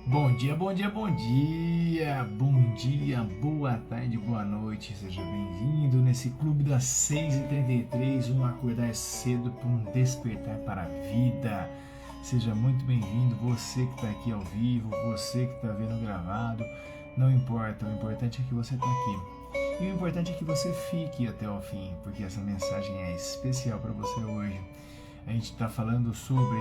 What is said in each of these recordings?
Bom dia, bom dia, bom dia, bom dia, boa tarde, boa noite, seja bem-vindo nesse clube das 6h33, um acordar cedo para um despertar para a vida. Seja muito bem-vindo, você que está aqui ao vivo, você que está vendo gravado, não importa, o importante é que você está aqui. E o importante é que você fique até o fim, porque essa mensagem é especial para você hoje. A gente está falando sobre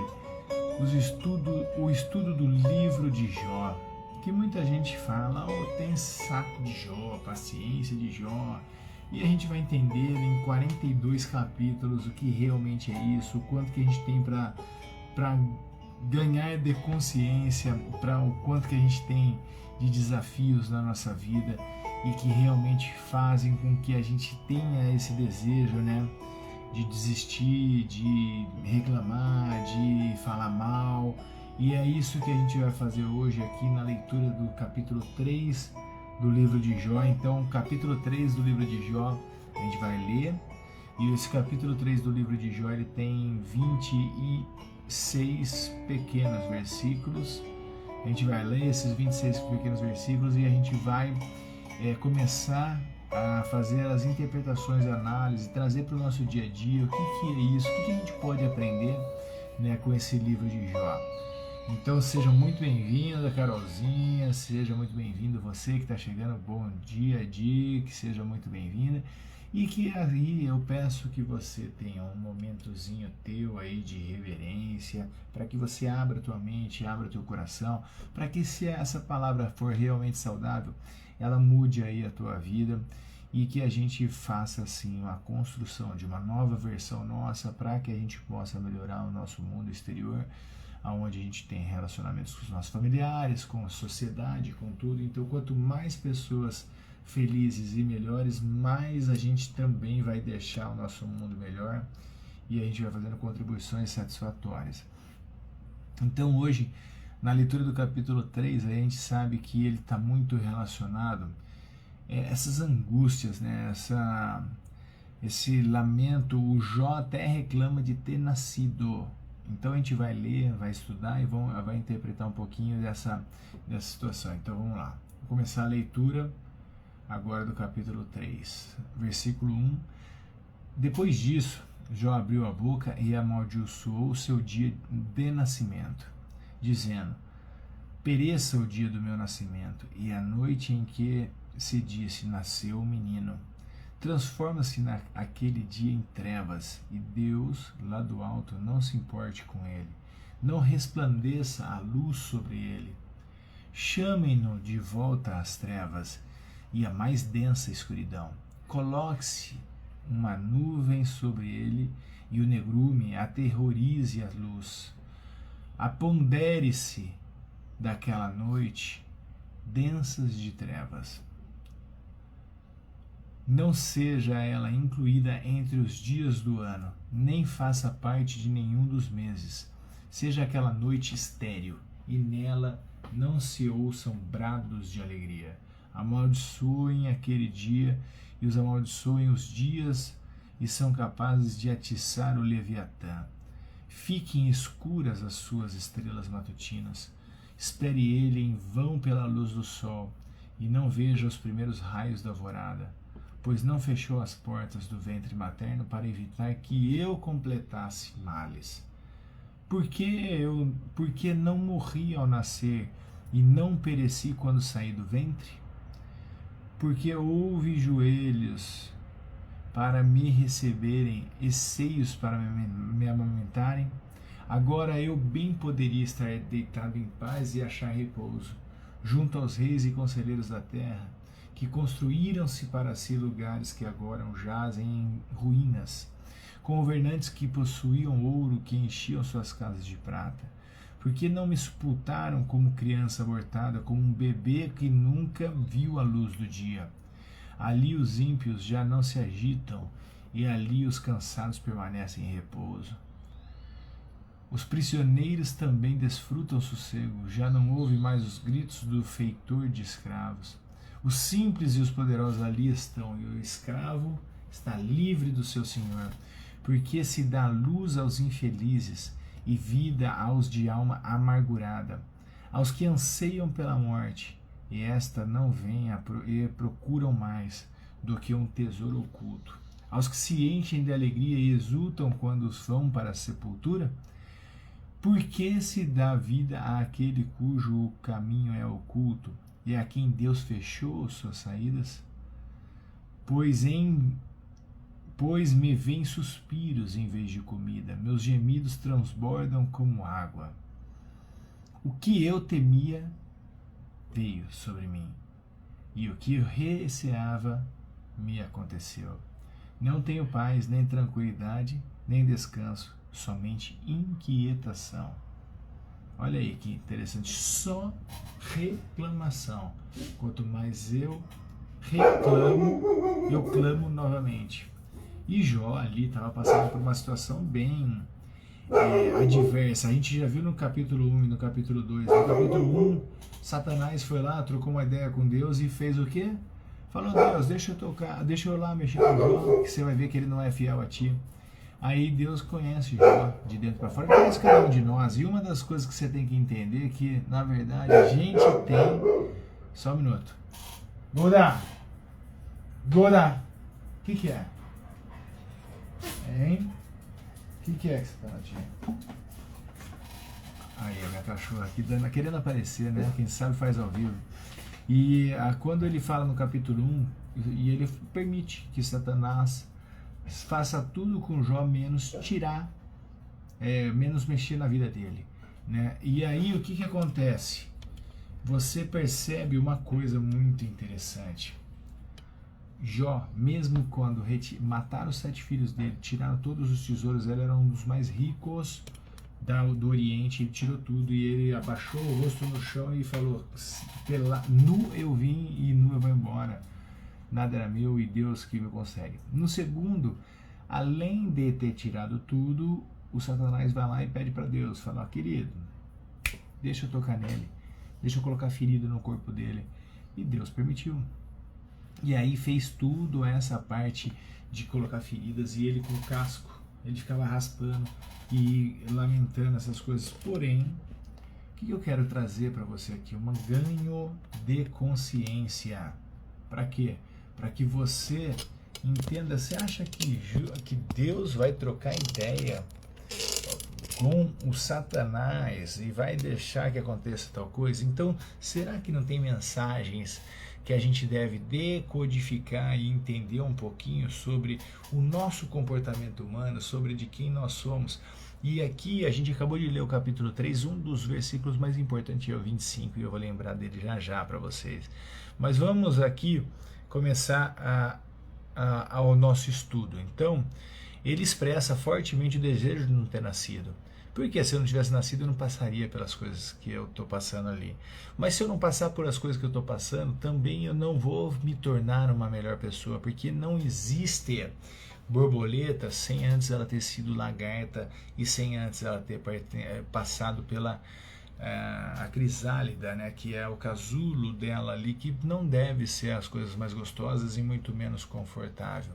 o estudo do livro de Jó, que muita gente fala, tem saco de Jó, paciência de Jó, e a gente vai entender em 42 capítulos o que realmente é isso, o quanto que a gente tem para ganhar de consciência, para o quanto que a gente tem de desafios na nossa vida e que realmente fazem com que a gente tenha esse desejo, né? De desistir, de reclamar, de falar mal. E é isso que a gente vai fazer hoje aqui na leitura do capítulo 3 do livro de Jó. Então, capítulo 3 do livro de Jó, a gente vai ler. E esse capítulo 3 do livro de Jó, ele tem 26 pequenos versículos. A gente vai ler esses 26 pequenos versículos e a gente vai começar a fazer as interpretações, a análise, trazer para o nosso dia a dia o que é isso, o que a gente pode aprender, né, com esse livro de Jó. Então seja muito bem-vinda, Carolzinha, seja muito bem-vindo você que está chegando, bom dia, que seja muito bem-vinda e que aí eu peço que você tenha um momentozinho teu aí de reverência, para que você abra a tua mente, abra o teu coração, para que se essa palavra for realmente saudável, ela mude aí a tua vida e que a gente faça assim uma construção de uma nova versão nossa para que a gente possa melhorar o nosso mundo exterior, onde a gente tem relacionamentos com os nossos familiares, com a sociedade, com tudo. Então, quanto mais pessoas felizes e melhores, mais a gente também vai deixar o nosso mundo melhor e a gente vai fazendo contribuições satisfatórias. Então, hoje, na leitura do capítulo 3, a gente sabe que ele está muito relacionado essas angústias, né? Esse lamento. O Jó até reclama de ter nascido. Então a gente vai ler, vai estudar e vai interpretar um pouquinho dessa situação. Então vamos lá. Vou começar a leitura agora do capítulo 3, versículo 1. Depois disso, Jó abriu a boca e amaldiçoou o seu dia de nascimento, dizendo: pereça o dia do meu nascimento e a noite em que se disse nasceu o menino. Transforma-se aquele dia em trevas e Deus, lá do alto, não se importe com ele. Não resplandeça a luz sobre ele. Chamem-no de volta às trevas e à mais densa escuridão. Coloque-se uma nuvem sobre ele e o negrume aterrorize a luz. Apondere-se daquela noite densas de trevas. Não seja ela incluída entre os dias do ano, nem faça parte de nenhum dos meses. Seja aquela noite estéril, e nela não se ouçam brados de alegria. Amaldiçoem aquele dia, e os amaldiçoem os dias, e são capazes de atiçar o Leviatã. Fiquem escuras as suas estrelas matutinas. Espere ele em vão pela luz do sol, e não veja os primeiros raios da alvorada, pois não fechou as portas do ventre materno para evitar que eu completasse males. Por que não morri ao nascer e não pereci quando saí do ventre? Porque houve joelhos para me receberem e seios para me amamentarem? Agora eu bem poderia estar deitado em paz e achar repouso, junto aos reis e conselheiros da terra, que construíram-se para si lugares que agora jazem em ruínas, com governantes que possuíam ouro, que enchiam suas casas de prata. Porque não me sepultaram como criança abortada, como um bebê que nunca viu a luz do dia? Ali os ímpios já não se agitam, e ali os cansados permanecem em repouso. Os prisioneiros também desfrutam sossego, já não ouve mais os gritos do feitor de escravos. Os simples e os poderosos ali estão, e o escravo está livre do seu senhor, porque se dá luz aos infelizes e vida aos de alma amargurada. aos que anseiam pela morte, e esta não vem e procuram mais do que um tesouro oculto, aos que se enchem de alegria e exultam quando vão para a sepultura? Por que se dá vida àquele cujo caminho é oculto e a quem Deus fechou suas saídas? Pois me vêm suspiros em vez de comida, meus gemidos transbordam como água. O que eu temia veio sobre mim, e o que eu receava me aconteceu. Não tenho paz, nem tranquilidade, nem descanso, somente inquietação. Olha aí que interessante, só reclamação. Quanto mais eu reclamo, eu clamo novamente. E Jó ali estava passando por uma situação bem adversa. A gente já viu no capítulo 1 e no capítulo 2. No capítulo 1, Satanás foi lá, trocou uma ideia com Deus e fez o quê? Falou: Deus, deixa eu lá mexer com Jó, que você vai ver que ele não é fiel a ti. Aí Deus conhece Jó de dentro para fora, conhece cada um de nós. E uma das coisas que você tem que entender é que, na verdade, a gente tem... Só um minuto. Goda! O que é? Hein? O que é que você tá latindo? Aí, a minha cachorra aqui querendo aparecer, né? Quem sabe faz ao vivo. E quando ele fala no capítulo 1, e ele permite que Satanás faça tudo com Jó, menos tirar, menos mexer na vida dele, né? E aí o que acontece? Você percebe uma coisa muito interessante. Jó, mesmo quando mataram os 7 filhos dele, tiraram todos os tesouros, ele era um dos mais ricos do Oriente, ele tirou tudo e ele abaixou o rosto no chão e falou: nu eu vim e nu eu vou embora, nada era meu e Deus que me consegue. No segundo, além de ter tirado tudo, o Satanás vai lá e pede para Deus, fala: querido, deixa eu tocar nele, deixa eu colocar ferida no corpo dele, e Deus permitiu. E aí fez tudo essa parte de colocar feridas, e ele com o casco, ele ficava raspando e lamentando essas coisas. Porém, o que eu quero trazer para você aqui? Um ganho de consciência. Para quê? Para que você entenda. Você acha que Deus vai trocar ideia com o Satanás e vai deixar que aconteça tal coisa? Então, será que não tem mensagens que a gente deve decodificar e entender um pouquinho sobre o nosso comportamento humano, sobre de quem nós somos? E aqui a gente acabou de ler o capítulo 3, um dos versículos mais importantes é o 25, e eu vou lembrar dele já para vocês. Mas vamos aqui começar ao nosso estudo. Então, ele expressa fortemente o desejo de não ter nascido. Porque se eu não tivesse nascido, eu não passaria pelas coisas que eu estou passando ali. Mas se eu não passar por as coisas que eu estou passando, também eu não vou me tornar uma melhor pessoa, porque não existe borboleta sem antes ela ter sido lagarta e sem antes ela ter passado pela a crisálida, né, que é o casulo dela ali, que não deve ser as coisas mais gostosas e muito menos confortável.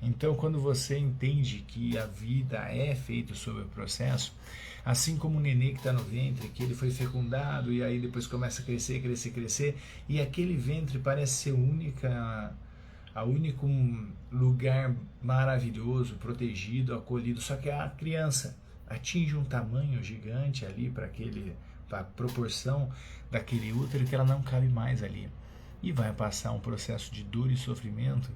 Então, quando você entende que a vida é feita sobre o processo, assim como o nenê que está no ventre, que ele foi fecundado e aí depois começa a crescer, e aquele ventre parece ser o único lugar maravilhoso, protegido, acolhido, só que a criança atinge um tamanho gigante ali para a proporção daquele útero que ela não cabe mais ali. E vai passar um processo de dor e sofrimento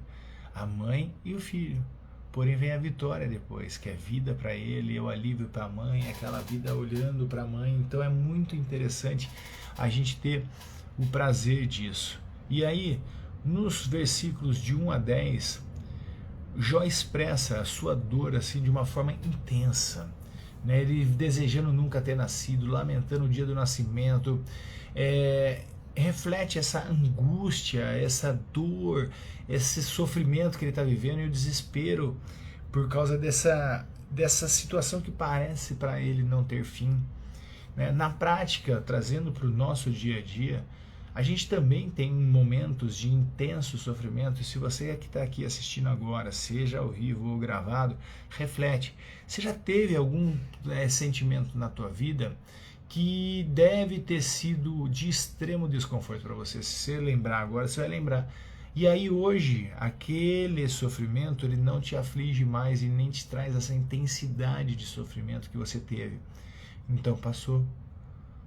a mãe e o filho. Porém vem a vitória depois, que é vida para ele, é o alívio para a mãe, aquela vida olhando para a mãe. Então é muito interessante a gente ter o prazer disso. E aí, nos versículos de 1 a 10, Jó expressa a sua dor assim de uma forma intensa, né? Ele desejando nunca ter nascido, lamentando o dia do nascimento, reflete essa angústia, essa dor, esse sofrimento que ele está vivendo e o desespero por causa dessa situação que parece para ele não ter fim, né? Na prática, trazendo para o nosso dia a dia, a gente também tem momentos de intenso sofrimento. E se você que está aqui assistindo agora, seja ao vivo ou gravado, reflete. Você já teve algum sentimento na tua vida que deve ter sido de extremo desconforto para você. Se você lembrar agora, você vai lembrar. E aí hoje, aquele sofrimento, ele não te aflige mais e nem te traz essa intensidade de sofrimento que você teve. Então passou.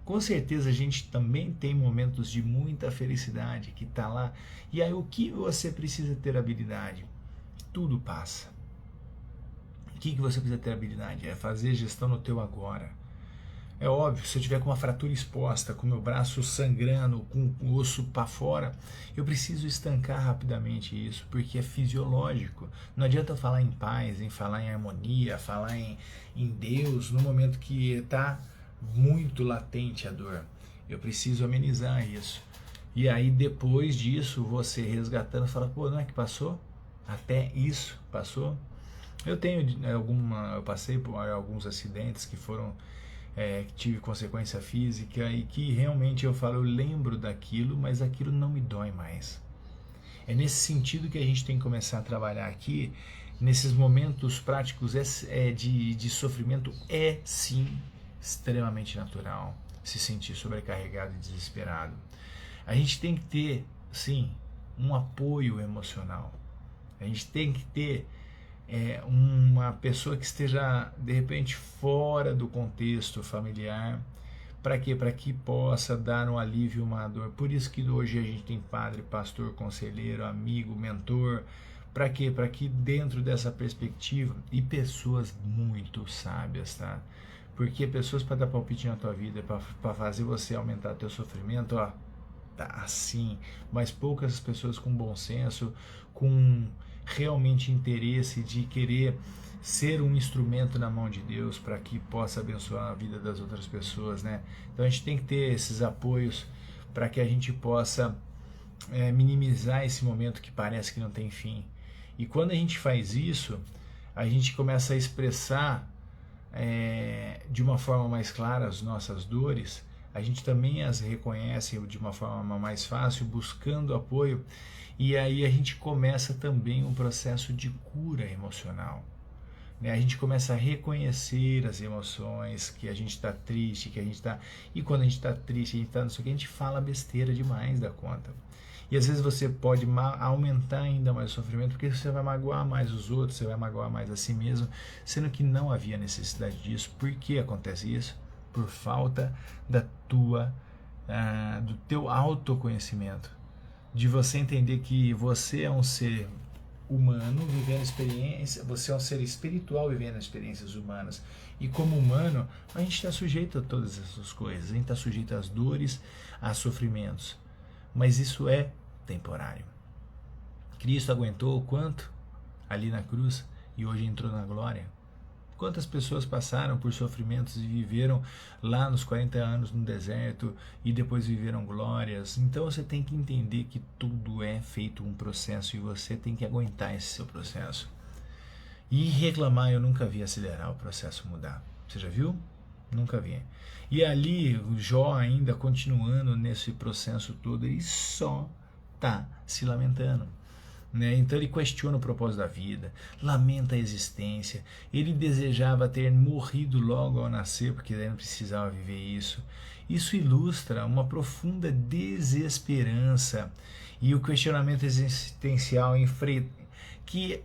Com certeza a gente também tem momentos de muita felicidade que está lá. E aí o que você precisa ter habilidade? Tudo passa. O que você precisa ter habilidade? É fazer gestão no teu agora. É óbvio, se eu tiver com uma fratura exposta, com meu braço sangrando, com o osso para fora, eu preciso estancar rapidamente isso, porque é fisiológico. Não adianta eu falar em paz, em falar em harmonia, falar em Deus, no momento que está muito latente a dor. Eu preciso amenizar isso. E aí depois disso, você resgatando, fala, pô, não é que passou? Até isso passou? Eu passei por alguns acidentes que foram que tive consequência física e que realmente eu lembro daquilo, mas aquilo não me dói mais. É nesse sentido que a gente tem que começar a trabalhar aqui, nesses momentos práticos de sofrimento, é sim extremamente natural se sentir sobrecarregado e desesperado. A gente tem que ter, sim, um apoio emocional. A gente tem que ter uma pessoa que esteja de repente fora do contexto familiar, para quê? Para que possa dar um alívio, uma dor. Por isso que hoje a gente tem padre, pastor, conselheiro, amigo, mentor. Para quê? Para que dentro dessa perspectiva, e pessoas muito sábias, tá? Porque pessoas para dar palpite na tua vida, para fazer você aumentar teu sofrimento, ó, tá assim, mas poucas pessoas com bom senso, com realmente interesse de querer ser um instrumento na mão de Deus para que possa abençoar a vida das outras pessoas, né? Então a gente tem que ter esses apoios para que a gente possa minimizar esse momento que parece que não tem fim. E quando a gente faz isso, a gente começa a expressar de uma forma mais clara as nossas dores, a gente também as reconhece de uma forma mais fácil, buscando apoio, e aí a gente começa também um processo de cura emocional. A gente começa a reconhecer as emoções, que a gente está triste, que a gente está... E quando a gente está triste, a gente está não sei o que, a gente fala besteira demais da conta. E às vezes você pode aumentar ainda mais o sofrimento, porque você vai magoar mais os outros, você vai magoar mais a si mesmo, sendo que não havia necessidade disso. Por que acontece isso? Por falta do teu autoconhecimento, de você entender que você é um ser humano vivendo experiência, você é um ser espiritual vivendo experiências humanas, e como humano a gente está sujeito a todas essas coisas, a gente está sujeito às dores, a sofrimentos, mas isso é temporário. Cristo aguentou o quanto ali na cruz e hoje entrou na glória. Quantas pessoas passaram por sofrimentos e viveram lá nos 40 anos no deserto e depois viveram glórias? Então você tem que entender que tudo é feito um processo e você tem que aguentar esse seu processo. E reclamar, eu nunca vi acelerar o processo mudar. Você já viu? Nunca vi. E ali o Jó ainda continuando nesse processo todo e só está se lamentando. Então ele questiona o propósito da vida, lamenta a existência, ele desejava ter morrido logo ao nascer, porque daí não precisava viver isso. Isso ilustra uma profunda desesperança e o questionamento existencial que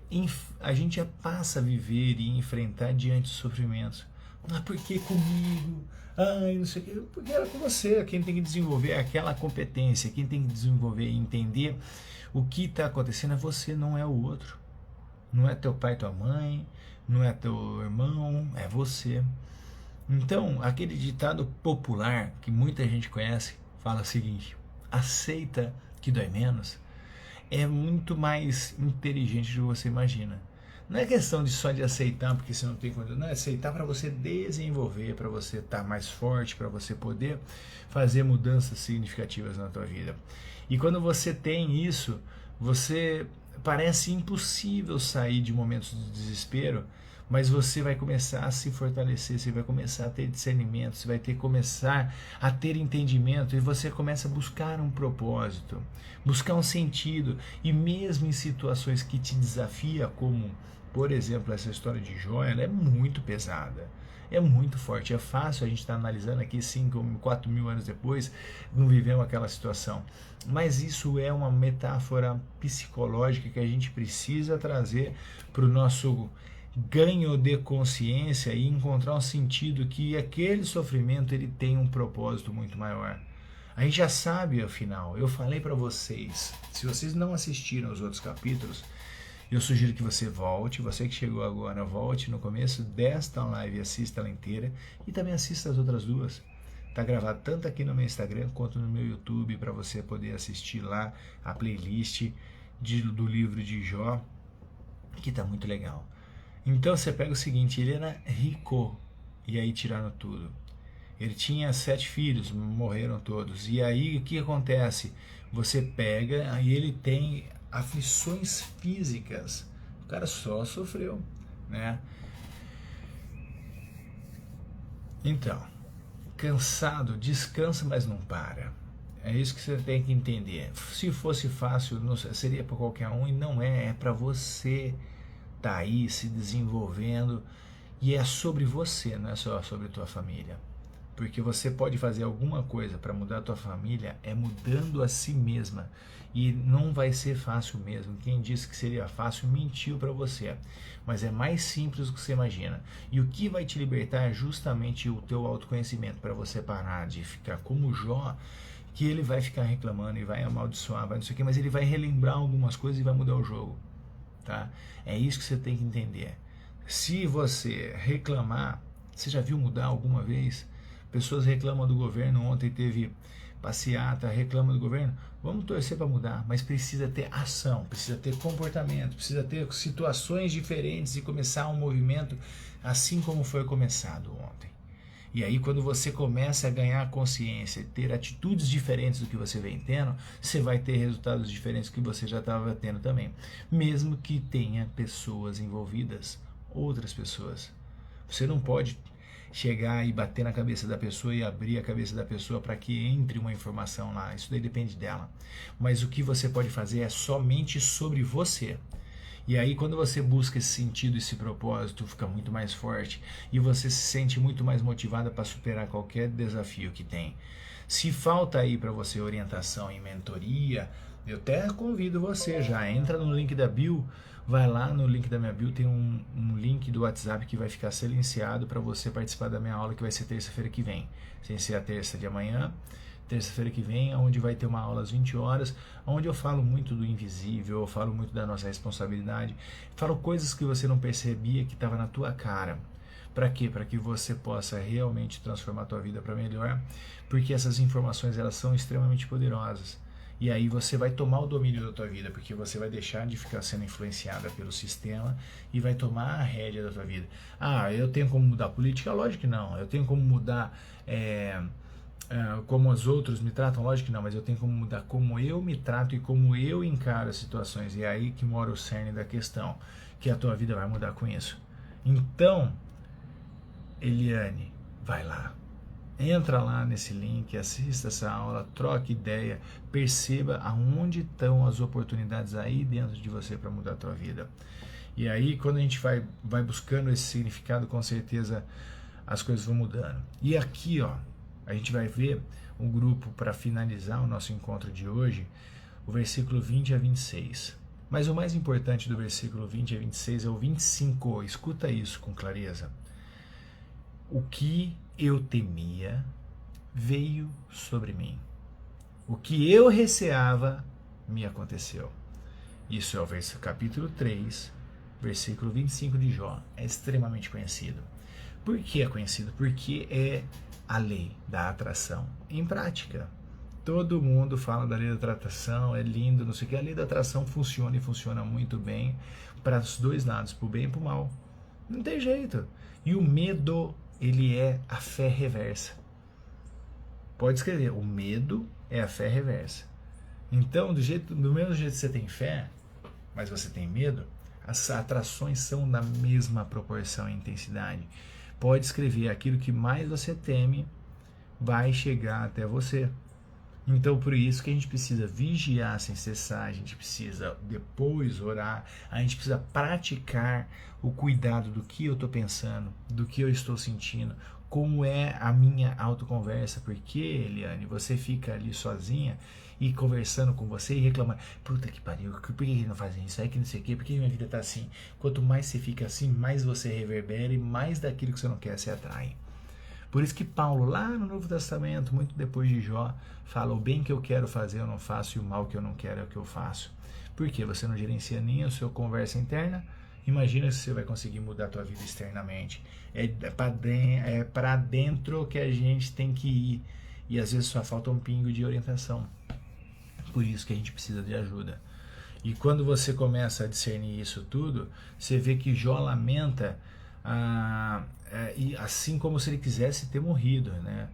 a gente passa a viver e enfrentar diante dos sofrimentos. Ah, por que comigo? Ai, não sei o que. Porque era com você. Quem tem que desenvolver aquela competência, quem tem que desenvolver e entender o que está acontecendo é você, não é o outro. Não é teu pai, tua mãe, não é teu irmão, é você. Então, aquele ditado popular que muita gente conhece fala o seguinte: aceita que dói menos, é muito mais inteligente do que você imagina. Não é questão só de aceitar porque você não tem condição, não, é aceitar para você desenvolver, para você estar mais forte, para você poder fazer mudanças significativas na tua vida. E quando você tem isso, você parece impossível sair de momentos de desespero, mas você vai começar a se fortalecer, você vai começar a ter discernimento, você vai começar a ter entendimento e você começa a buscar um propósito, buscar um sentido. E mesmo em situações que te desafiam, como por exemplo, essa história de Jó, ela é muito pesada, é muito forte. É fácil a gente estar analisando aqui 4 mil anos depois, não vivemos aquela situação. Mas isso é uma metáfora psicológica que a gente precisa trazer para o nosso ganho de consciência e encontrar um sentido que aquele sofrimento ele tem um propósito muito maior. A gente já sabe, afinal, eu falei para vocês, se vocês não assistiram os outros capítulos, eu sugiro que você volte, você que chegou agora, volte no começo desta live e assista ela inteira e também assista as outras duas. Está gravado tanto aqui no meu Instagram quanto no meu YouTube para você poder assistir lá a playlist do livro de Jó, que está muito legal. Então você pega o seguinte, ele era rico e aí tiraram tudo. Ele tinha 7 filhos, morreram todos. E aí o que acontece? Você pega e ele tem aflições físicas. O cara só sofreu, né? Então, cansado, descansa, mas não para. É isso que você tem que entender. Se fosse fácil, não seria para qualquer um, e não é. É para você tá aí se desenvolvendo, e é sobre você, não é só sobre tua família. Porque você pode fazer alguma coisa para mudar a tua família é mudando a si mesma. E não vai ser fácil mesmo. Quem disse que seria fácil mentiu para você. Mas é mais simples do que você imagina. E o que vai te libertar é justamente o teu autoconhecimento, para você parar de ficar como Jó, que ele vai ficar reclamando e vai amaldiçoar, vai não sei o que, mas ele vai relembrar algumas coisas e vai mudar o jogo. Tá? É isso que você tem que entender. Se você reclamar, você já viu mudar alguma vez? Pessoas reclamam do governo, ontem teve passeata, reclamam do governo. Vamos torcer para mudar, mas precisa ter ação, precisa ter comportamento, precisa ter situações diferentes e começar um movimento assim como foi começado ontem. E aí quando você começa a ganhar consciência, ter atitudes diferentes do que você vem tendo, você vai ter resultados diferentes do que você já estava tendo também. Mesmo que tenha pessoas envolvidas, outras pessoas. Você não pode chegar e bater na cabeça da pessoa e abrir a cabeça da pessoa para que entre uma informação lá. Isso daí depende dela. Mas o que você pode fazer é somente sobre você. E aí quando você busca esse sentido, esse propósito, fica muito mais forte e você se sente muito mais motivada para superar qualquer desafio que tem. Se falta aí para você orientação e mentoria, eu até convido você, já entra no link da bio, vai lá no link da minha bio, tem um link do WhatsApp que vai ficar silenciado para você participar da minha aula que vai ser terça-feira que vem, sem ser a terça de amanhã. Terça-feira que vem, onde vai ter uma aula às 20 horas, onde eu falo muito do invisível, eu falo muito da nossa responsabilidade, falo coisas que você não percebia que estava na tua cara. Para quê? Para que você possa realmente transformar a tua vida para melhor, porque essas informações elas são extremamente poderosas. E aí você vai tomar o domínio da tua vida, porque você vai deixar de ficar sendo influenciada pelo sistema e vai tomar a rédea da tua vida. Ah, eu tenho como mudar a política? Lógico que não. Eu tenho como mudar como os outros me tratam? Lógico que não, mas eu tenho como mudar como eu me trato e como eu encaro as situações. E é aí que mora o cerne da questão, que a tua vida vai mudar com isso. Então, Eliane, vai lá. Entra lá nesse link, assista essa aula, troque ideia, perceba aonde estão as oportunidades aí dentro de você para mudar a tua vida. E aí, quando a gente vai buscando esse significado, com certeza as coisas vão mudando. E aqui, ó, a gente vai ver um grupo para finalizar o nosso encontro de hoje, o versículo 20 a 26. Mas o mais importante do versículo 20 a 26 é o 25. Escuta isso com clareza. O que eu temia veio sobre mim. O que eu receava me aconteceu. Isso é o capítulo 3, versículo 25 de Jó. É extremamente conhecido. Por que é conhecido? Porque é a lei da atração em prática. Todo mundo fala da lei da atração, é lindo, não sei o que. A lei da atração funciona e funciona muito bem para os dois lados, para o bem e para o mal. Não tem jeito. E o medo, ele é a fé reversa. Pode escrever, o medo é a fé reversa. Então, do mesmo jeito que você tem fé, mas você tem medo, as atrações são na mesma proporção e intensidade. Pode escrever, aquilo que mais você teme vai chegar até você. Então, por isso que a gente precisa vigiar sem cessar, a gente precisa depois orar, a gente precisa praticar o cuidado do que eu estou pensando, do que eu estou sentindo, como é a minha autoconversa, porque, Eliane, você fica ali sozinha e conversando com você e reclamando, puta que pariu, por que eles não fazem isso aí, que não sei o quê, por que minha vida tá assim? Quanto mais você fica assim, mais você reverbera e mais daquilo que você não quer se atrai. Por isso que Paulo, lá no Novo Testamento, muito depois de Jó, fala: o bem que eu quero fazer eu não faço e o mal que eu não quero é o que eu faço. Por quê? Você não gerencia nem a sua conversa interna. Imagina se você vai conseguir mudar a tua vida externamente. É para dentro que a gente tem que ir. E às vezes só falta um pingo de orientação. Por isso que a gente precisa de ajuda. E quando você começa a discernir isso tudo, você vê que Jó lamenta e assim como se ele quisesse ter morrido, né?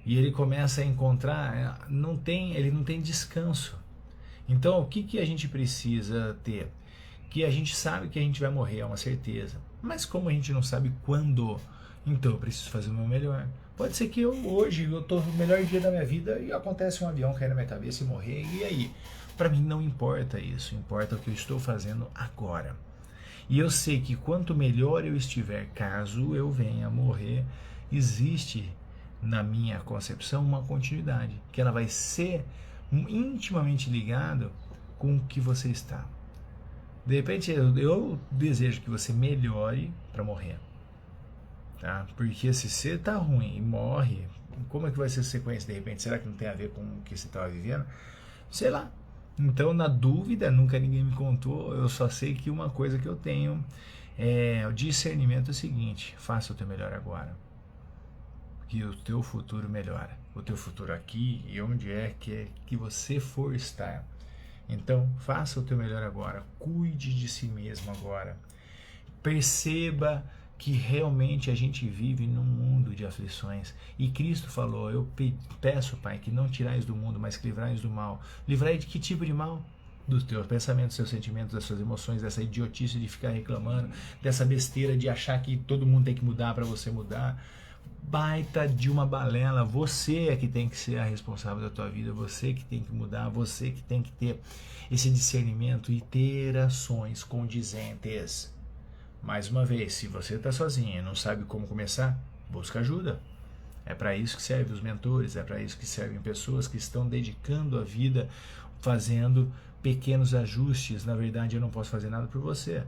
E ele começa a encontrar, ele não tem descanso. Então, o que a gente precisa ter? Que a gente sabe que a gente vai morrer, é uma certeza. Mas como a gente não sabe quando, então eu preciso fazer o meu melhor. Pode ser que hoje eu estou no melhor dia da minha vida e acontece um avião cair na minha cabeça e morrer, e aí? Para mim não importa isso, importa o que eu estou fazendo agora. E eu sei que quanto melhor eu estiver, caso eu venha a morrer, existe na minha concepção uma continuidade, que ela vai ser intimamente ligada com o que você está. De repente eu desejo que você melhore para morrer, tá? Porque se você está ruim e morre, como é que vai ser a sequência de repente? Será que não tem a ver com o que você estava vivendo? Sei lá. Então, na dúvida, nunca ninguém me contou, eu só sei que uma coisa que eu tenho o discernimento é o seguinte: faça o teu melhor agora, que o teu futuro melhora, o teu futuro aqui e onde é que você for estar. Então, faça o teu melhor agora, cuide de si mesmo agora, perceba que realmente a gente vive num mundo de aflições. E Cristo falou: eu peço, Pai, que não tirais do mundo, mas que livrais do mal. Livrai de que tipo de mal? Dos teus pensamentos, dos seus sentimentos, das suas emoções, dessa idiotice de ficar reclamando, dessa besteira de achar que todo mundo tem que mudar para você mudar. Baita de uma balela. Você é que tem que ser a responsável da tua vida, você que tem que mudar, você que tem que ter esse discernimento e ter ações condizentes. Mais uma vez, se você está sozinho e não sabe como começar, busca ajuda. É para isso que servem os mentores, é para isso que servem pessoas que estão dedicando a vida, fazendo pequenos ajustes. Na verdade, eu não posso fazer nada por você.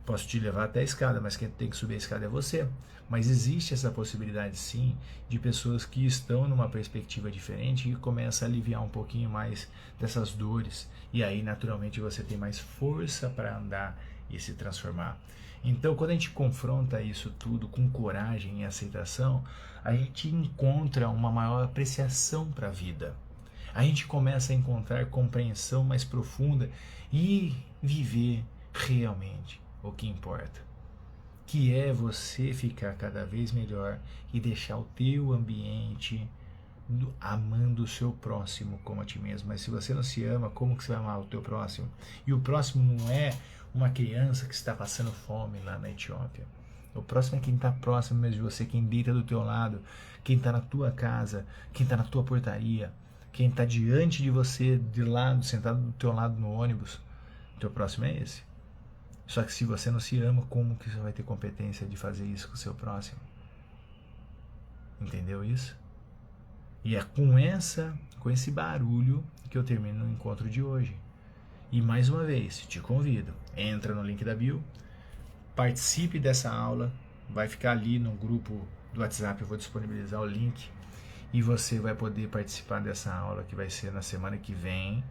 Posso te levar até a escada, mas quem tem que subir a escada é você. Mas existe essa possibilidade, sim, de pessoas que estão numa perspectiva diferente e começa a aliviar um pouquinho mais dessas dores. E aí, naturalmente, você tem mais força para andar e se transformar. Então, quando a gente confronta isso tudo com coragem e aceitação, a gente encontra uma maior apreciação para a vida. A gente começa a encontrar compreensão mais profunda e viver realmente o que importa, que é você ficar cada vez melhor e deixar o teu ambiente amando o seu próximo como a ti mesmo. Mas se você não se ama, como que você vai amar o teu próximo? E o próximo não é uma criança que está passando fome lá na Etiópia. O próximo é quem está próximo mesmo de você, quem deita do teu lado, quem está na tua casa, quem está na tua portaria, quem está diante de você, de lado, sentado do teu lado no ônibus. O teu próximo é esse. Só que se você não se ama, como que você vai ter competência de fazer isso com o seu próximo? Entendeu isso? E é com esse barulho que eu termino o encontro de hoje. E mais uma vez, te convido, entra no link da bio, participe dessa aula, vai ficar ali no grupo do WhatsApp, eu vou disponibilizar o link e você vai poder participar dessa aula que vai ser na semana que vem,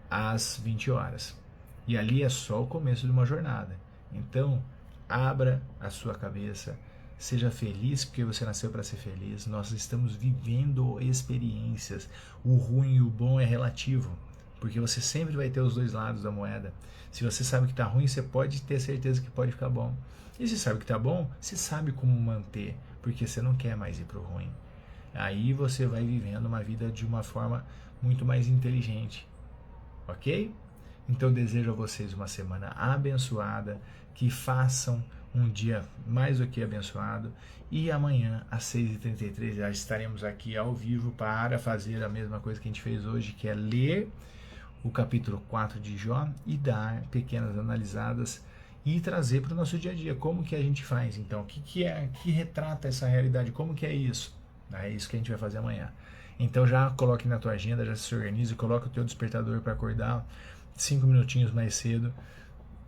às 20 horas. E ali é só o começo de uma jornada. Então, abra a sua cabeça, seja feliz porque você nasceu para ser feliz. Nós estamos vivendo experiências. O ruim e o bom é relativo, porque você sempre vai ter os dois lados da moeda. Se você sabe que está ruim, você pode ter certeza que pode ficar bom. E se sabe que está bom, você sabe como manter, porque você não quer mais ir para o ruim. Aí você vai vivendo uma vida de uma forma muito mais inteligente. Ok? Então desejo a vocês uma semana abençoada, que façam um dia mais do que abençoado. E amanhã, às 6h33, já estaremos aqui ao vivo para fazer a mesma coisa que a gente fez hoje, que é ler o capítulo 4 de Jó e dar pequenas analisadas e trazer para o nosso dia a dia como que a gente faz. Então, o que retrata essa realidade, como que é isso? É isso que a gente vai fazer amanhã. Então já coloque na tua agenda, já se organize, coloque o teu despertador para acordar 5 minutinhos mais cedo,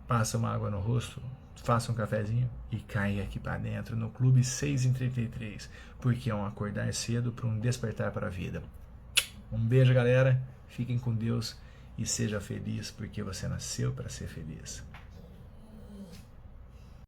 passa uma água no rosto, faça um cafezinho e caia aqui para dentro no Clube 6h33, porque é um acordar cedo para um despertar para a vida. Um beijo, galera, fiquem com Deus e seja feliz, porque você nasceu para ser feliz.